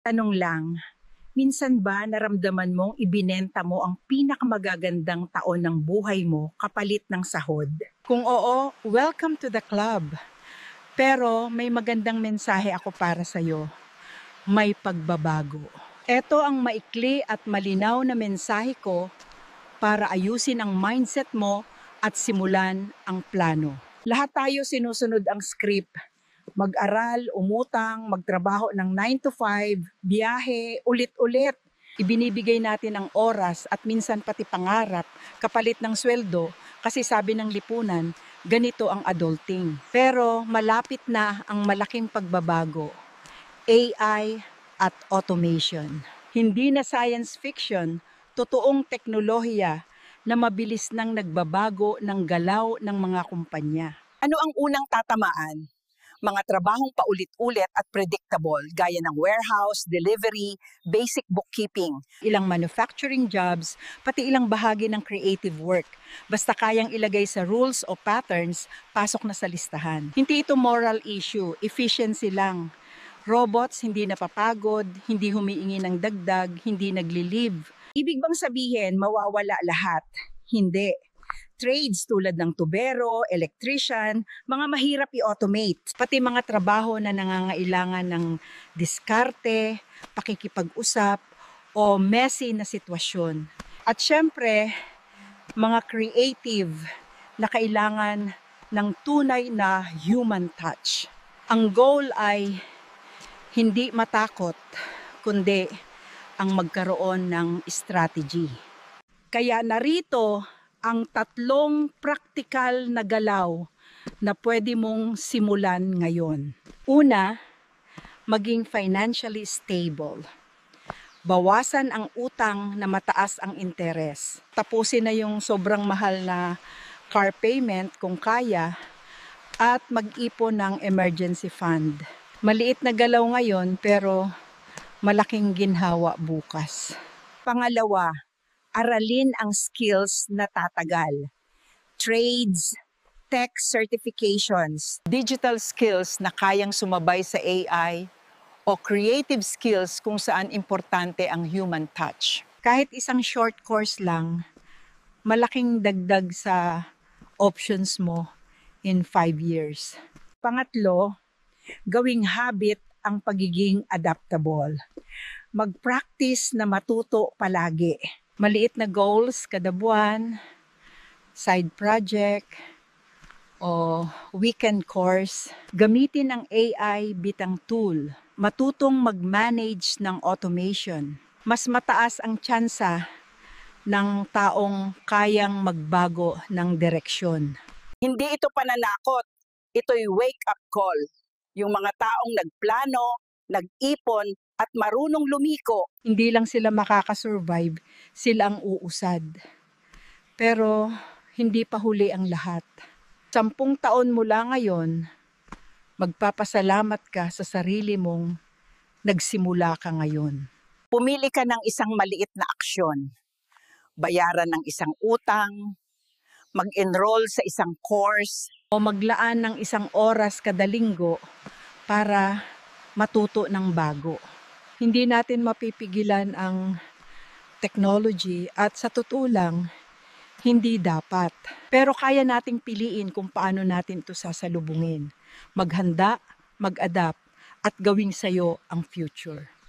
Tanong lang, minsan ba naramdaman mong ibinenta mo ang pinakamagagandang taon ng buhay mo kapalit ng sahod? Kung oo, welcome to the club. Pero may magandang mensahe ako para sa'yo. May pagbabago. Ito ang maikli at malinaw na mensahe ko para ayusin ang mindset mo at simulan ang plano. Lahat tayo sinusunod ang script. Mag-aral, umutang, magtrabaho ng 9 to 5, biyahe, ulit-ulit. Ibinibigay natin ang oras at minsan pati pangarap kapalit ng sweldo kasi sabi ng lipunan, ganito ang adulting. Pero malapit na ang malaking pagbabago. AI at automation. Hindi na science fiction, totoong teknolohiya na mabilis nang nagbabago ng galaw ng mga kumpanya. Ano ang unang tatamaan? Mga trabahong paulit-ulit at predictable gaya ng warehouse, delivery, basic bookkeeping. Ilang manufacturing jobs, pati ilang bahagi ng creative work. Basta kayang ilagay sa rules o patterns, pasok na sa listahan. Hindi ito moral issue, efficiency lang. Robots hindi napapagod, hindi humiingi ng dagdag, hindi nagli-leave. Ibig bang sabihin mawawala lahat? Hindi. Trades tulad ng tubero, electrician, mga mahirap i-automate. Pati mga trabaho na nangangailangan ng diskarte, pakikipag-usap, o messy na sitwasyon. At syempre, mga creative na kailangan ng tunay na human touch. Ang goal ay hindi matakot, kundi ang magkaroon ng strategy. Kaya narito ang 3 praktikal na galaw na pwede mong simulan ngayon. Una, maging financially stable. Bawasan ang utang na mataas ang interes. Tapusin na yung sobrang mahal na car payment kung kaya at mag-ipon ng emergency fund. Maliit na galaw ngayon pero malaking ginhawa bukas. Pangalawa, aralin ang skills na tatagal. Trades, tech certifications, Digital skills na kayang sumabay sa AI o creative skills kung saan importante ang human touch. Kahit isang short course lang, malaking dagdag sa options mo in 5 years. Pangatlo, gawing habit ang pagiging adaptable. Mag-practice na matuto palagi. Maliit na goals kada buwan, side project, o weekend course. Gamitin ang AI bitang tool. Matutong mag-manage ng automation. Mas mataas ang tsansa ng taong kayang magbago ng direksyon. Hindi ito pananakot, ito'y wake-up call. Yung mga taong nagplano, nag-ipon, at marunong lumiko. Hindi lang sila makakasurvive, sila ang uusad. Pero hindi pa huli ang lahat. 10 taon mula ngayon, magpapasalamat ka sa sarili mong nagsimula ka ngayon. Pumili ka ng isang maliit na aksyon. Bayaran ng isang utang, mag-enroll sa isang course, O maglaan ng 1 oras kada linggo para matuto ng bago. Hindi natin mapipigilan ang technology at sa totoo lang, hindi dapat. Pero kaya nating piliin kung paano natin ito sasalubungin. Maghanda, mag-adapt, at gawing sayo ang future.